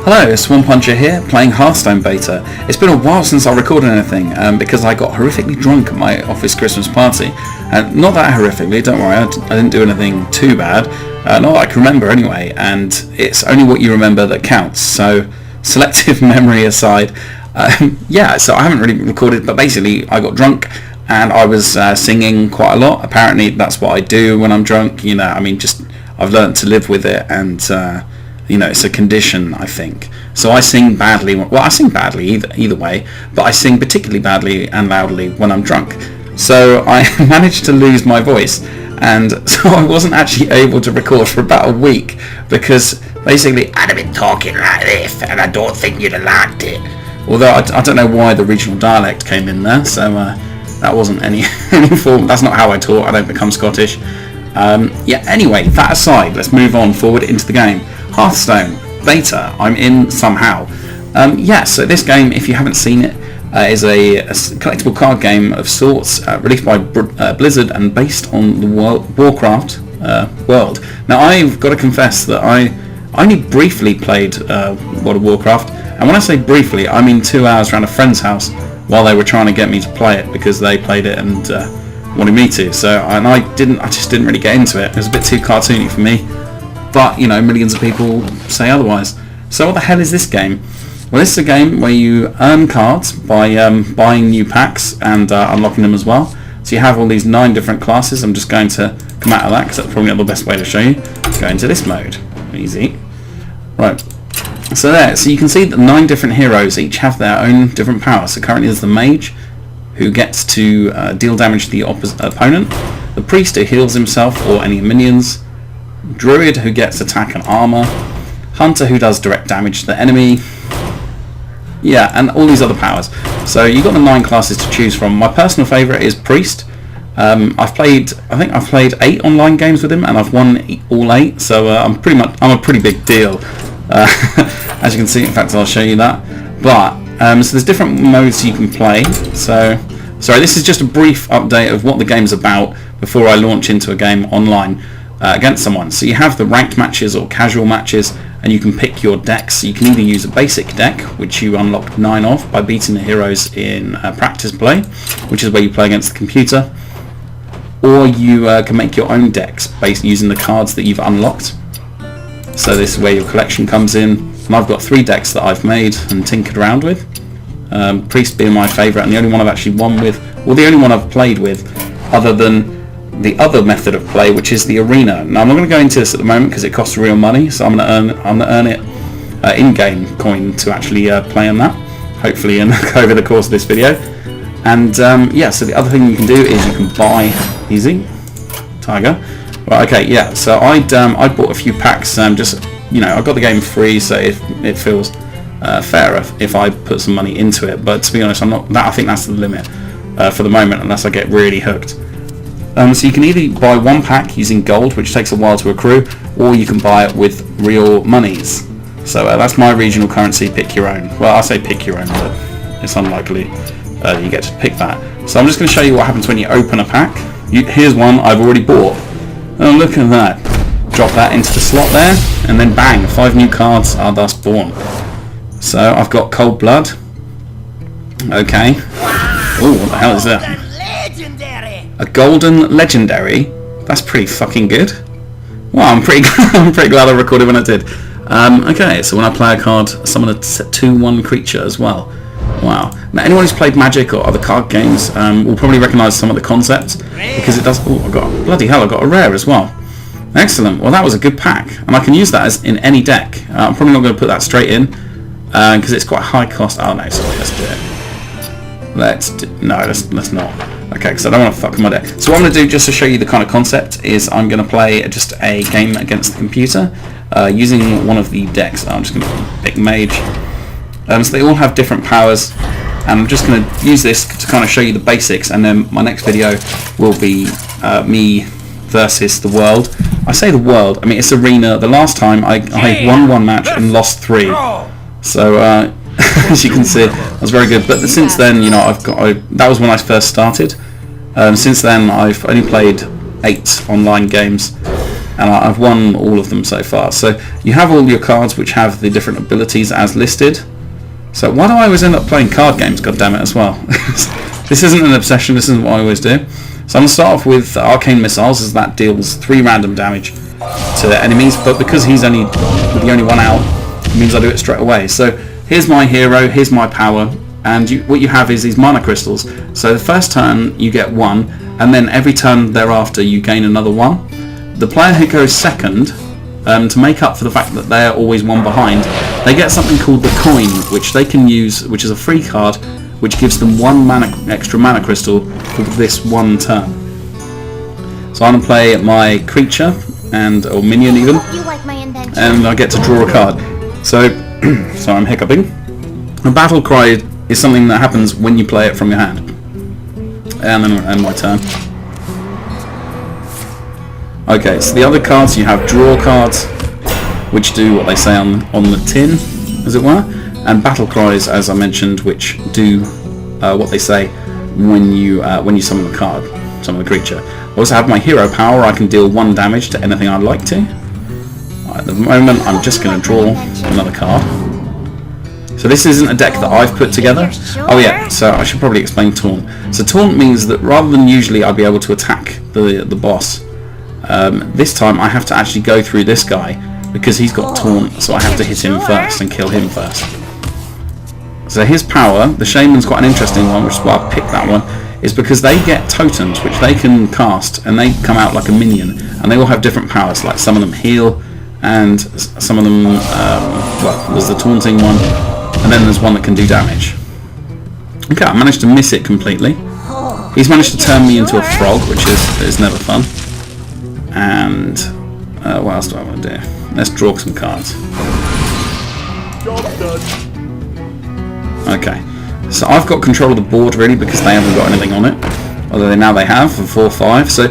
Hello, it's One Puncher here, playing Hearthstone Beta. It's been a while since I recorded anything, because I got horrifically drunk at my office Christmas party. Not that horrifically, don't worry, I didn't do anything too bad. Not that I can remember anyway, and it's only what you remember that counts, so selective memory aside. Yeah, so I haven't really recorded, but basically I got drunk and I was singing quite a lot. Apparently that's what I do when I'm drunk, you know, I mean, just I've learned to live with it, and you know, it's a condition, I think. So I sing badly. Well, I sing badly either way, but I sing particularly badly and loudly when I'm drunk. So I managed to lose my voice, and so I wasn't actually able to record for about a week because basically I'd have been talking like this, and I don't think you'd have liked it. Although I don't know why the regional dialect came in there, so that wasn't any form. That's not how I talk. I don't become Scottish. Yeah. Anyway, that aside, let's move on forward into the game. Hearthstone Beta, I'm in somehow. Yeah, so this game, if you haven't seen it, is a collectible card game of sorts, released by Blizzard and based on the Warcraft world. Now, I've got to confess that I only briefly played World of Warcraft, and when I say briefly, I mean 2 hours around a friend's house while they were trying to get me to play it because they played it and wanted me to. So, and I just didn't really get into it. It was a bit too cartoony for me. But, you know, millions of people say otherwise. So what the hell is this game? Well, this is a game where you earn cards by buying new packs and unlocking them as well. So you have all these 9 different classes. I'm just going to come out of that because that's probably not the best way to show you. Go into this mode. Easy. Right. So there. So you can see that 9 different heroes each have their own different powers. So currently there's the mage, who gets to deal damage to the opponent. The priest, who heals himself or any minions. Druid, who gets attack and armor. Hunter, who does direct damage to the enemy. Yeah, and all these other powers. So you've got the 9 classes to choose from. My personal favourite is priest. I think I've played 8 online games with him, and I've won all 8. So I'm a pretty big deal. As you can see, in fact, I'll show you that. But so there's different modes you can play. So sorry, this is just a brief update of what the game's about before I launch into a game online. Against someone. So you have the ranked matches or casual matches, and you can pick your decks. So you can either use a basic deck, which you unlock 9 of by beating the heroes in practice play, which is where you play against the computer, or you can make your own decks based using the cards that you've unlocked. So this is where your collection comes in, and I've got 3 decks that I've made and tinkered around with. Priest being my favourite, and the only one I've actually won with, or the only one I've played with, other than the other method of play, which is the arena. Now I'm not going to go into this at the moment because it costs real money, so I'm going to earn it in-game coin to actually play on that, hopefully over the course of this video. And yeah, so the other thing you can do is you can buy easy tiger. Right, okay, yeah. So I bought a few packs. Just, you know, I got the game free, so it feels fairer if I put some money into it. But to be honest, I think that's the limit for the moment, unless I get really hooked. So you can either buy 1 pack using gold, which takes a while to accrue, or you can buy it with real monies. So that's my regional currency, pick your own. Well, I say pick your own, but it's unlikely you get to pick that. So I'm just going to show you what happens when you open a pack. Here's one I've already bought. Oh, look at that. Drop that into the slot there, and then bang, 5 new cards are thus born. So I've got Cold Blood. Okay. Oh, what the hell is that? A golden legendary? That's pretty fucking good. Well, I'm pretty glad I recorded when I did. Okay, so when I play a card, summon a 2/1 creature as well. Wow. Now, anyone who's played Magic or other card games will probably recognise some of the concepts, because it does... Oh, bloody hell, I got a rare as well. Excellent. Well, that was a good pack, and I can use that as in any deck. I'm probably not going to put that straight in, because it's quite high cost. Oh no, sorry, let's do it. Let's not. Okay, because I don't want to fuck my deck. So what I'm going to do, just to show you the kind of concept, is I'm going to play just a game against the computer using one of the decks. I'm just going to pick Mage. So they all have different powers, and I'm just going to use this to kind of show you the basics, and then my next video will be me versus the world. I say the world, I mean it's arena. The last time I won 1 match and lost 3. So as you can see, that was very good. But since then, you know, that was when I first started. Since then, I've only played 8 online games, and I've won all of them so far. So you have all your cards which have the different abilities as listed. So why do I always end up playing card games, goddammit, as well? This isn't an obsession, this isn't what I always do. So I'm going to start off with Arcane Missiles, as that deals 3 random damage to enemies, but because he's the only one out, it means I do it straight away. So here's my hero, here's my power, and what you have is these mana crystals. So the first turn you get 1, and then every turn thereafter you gain another 1. The player who goes second, to make up for the fact that they're always 1 behind, they get something called the Coin, which they can use, which is a free card, which gives them 1 extra mana crystal for this 1 turn. So I'm going to play my creature, or minion even, and I get to draw a card. So, sorry, I'm hiccuping. A battle cry is something that happens when you play it from your hand. And then end my turn. Okay, so the other cards, you have draw cards, which do what they say on the tin, as it were, and battle cries, as I mentioned, which do what they say when you summon the card, summon the creature. I also have my hero power. I can deal 1 damage to anything I'd like to. At the moment, I'm just going to draw another card. So this isn't a deck that I've put together. Oh yeah, so I should probably explain Taunt. So Taunt means that rather than usually I'd be able to attack the boss, this time I have to actually go through this guy because he's got Taunt, so I have to hit him first and kill him first. So his power, the Shaman's quite an interesting one, which is why I picked that one, is because they get totems which they can cast and they come out like a minion, and they all have different powers, like some of them heal and some of them, well, there's the taunting one, and then there's one that can do damage. Okay, I managed to miss it completely. He's managed to turn me into a frog, which is never fun. And what else do I want to do? Let's draw some cards. Okay, so I've got control of the board really because they haven't got anything on it, although now they have for 4/5. So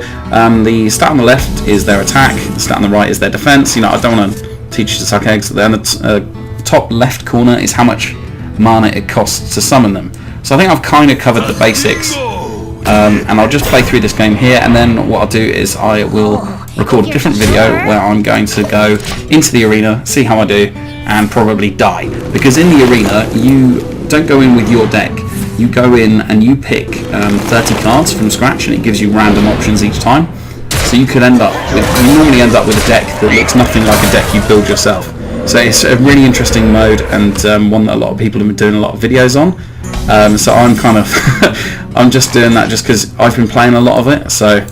the stat on the left is their attack, the stat on the right is their defense. You know, I don't want to teach you to suck eggs. Then the top left corner is how much mana it costs to summon them. So I think I've kind of covered the basics, and I'll just play through this game here, and then what I'll do is I will record a different video where I'm going to go into the arena, see how I do, and probably die. Because in the arena, you don't go in with your deck. You go in and you pick 30 cards from scratch, and it gives you random options each time. So you could end up with, you normally end up with a deck that looks nothing like a deck you build yourself. So it's a really interesting mode, and one that a lot of people have been doing a lot of videos on. So I'm kind of, I'm just doing that just because I've been playing a lot of it. So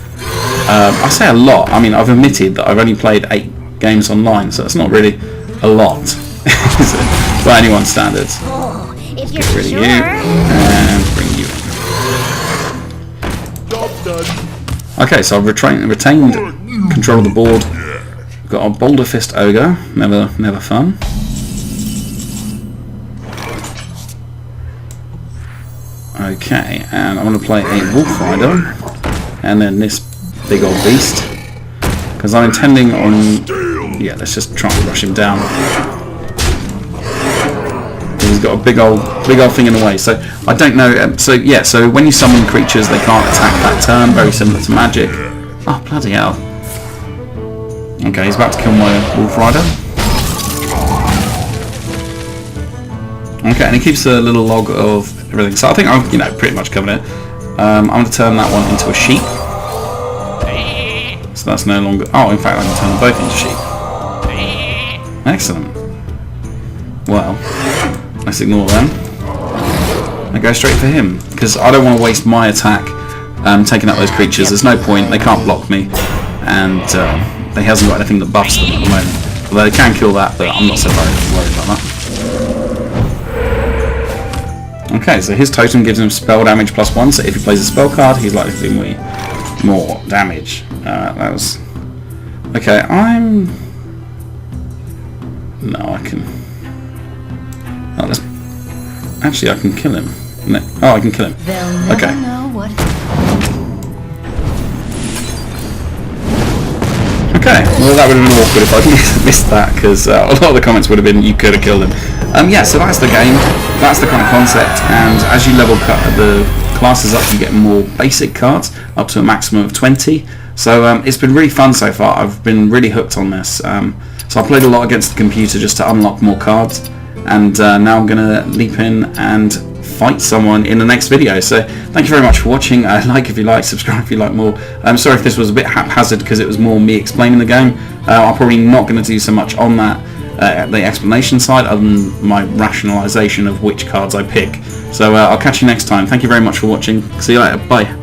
I say a lot, I mean I've admitted that I've only played 8 games online, so it's not really a lot by anyone's standards. Let's get rid of you and bring you in. Okay, so I've retained control of the board. Got a Boulder Fist Ogre, never fun. Okay, and I'm going to play a Wolf Rider, and then this big old beast, because I'm intending on, yeah, let's just try and rush him down. He's got a big old thing in the way, so I don't know. So yeah, so when you summon creatures, they can't attack that turn, very similar to Magic. Oh bloody hell! Okay, he's about to kill my Wolf Rider. Okay, and he keeps a little log of everything. So I think I've pretty much covered it. I'm going to turn that one into a sheep. So that's no longer. Oh, in fact, I can turn them both into sheep. Excellent. Well, let's ignore them. I go straight for him because I don't want to waste my attack taking out those creatures. There's no point. They can't block me, and he hasn't got anything that buffs them at the moment. Although they can kill that, but I'm not so worried about that. Okay, so his totem gives him spell damage +1, so if he plays a spell card, he's likely to do me more damage. That was... Okay, No, I can... Oh, let's... Actually, I can kill him. No. Oh, I can kill him. Okay. Okay, well that would have been awkward if I missed that, because a lot of the comments would have been you could have killed him. Yeah, so that's the game, that's the kind of concept, and as you level the classes up you get more basic cards, up to a maximum of 20. So it's been really fun so far. I've been really hooked on this. So I played a lot against the computer just to unlock more cards, and now I'm going to leap in and fight someone in the next video. So thank you very much for watching. Like if you like, subscribe if you like more. I'm sorry if this was a bit haphazard because it was more me explaining the game. I'm probably not going to do so much on that the explanation side other than my rationalization of which cards I pick. So I'll catch you next time. Thank you very much for watching. See you later. Bye.